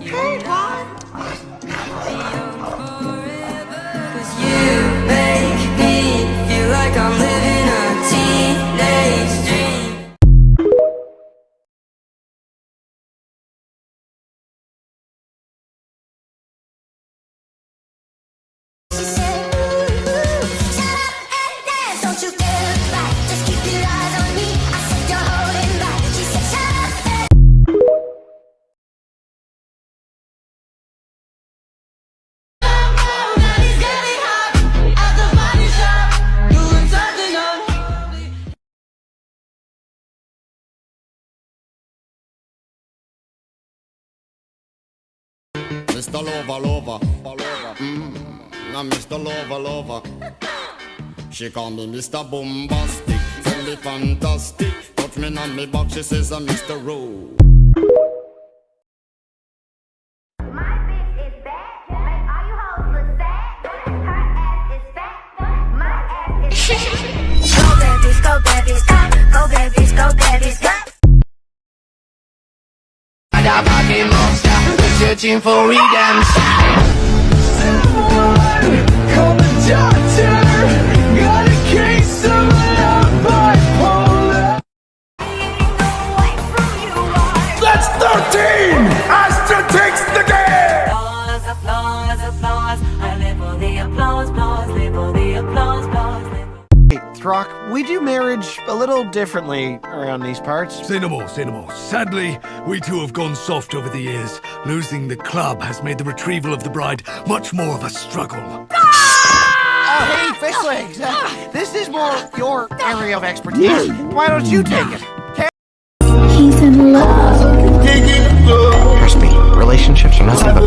Hey, Ron. Cause you make me feel like I'm living a teenage dream. She said, ooh, shut up and dance. Don't you dare look back. Just keep your eyes on me. I said you're holding back. She said, shut up and Mr. Lover, now Mr. Lover. She call me Mr. Bombastic, tell me fantastic. Touch me on me back, she says I'm Mr. Rowe. my bitch is bad. Like all you hoes look sad. Her ass is fat. My ass is fat. Go bad bitch, go bad bitch, go. Go bad bitch, go bad bitch, go. That fucking monster, searching for redemption. Call the doctor. Got a case of love bipolar. That's 13! Astra takes the game! Applause, applause, applause. I live for the applause, applause, live for the applause, applause. Throck, we do marriage a little differently around these parts. Say no more, say no more. Sadly, we too have gone soft over the years. Losing the club has made the retrieval of the bride much more of a struggle. Oh, hey, fish legs. This is more your area of expertise. Why don't you take it? He's in love. Trust me, relationships are not about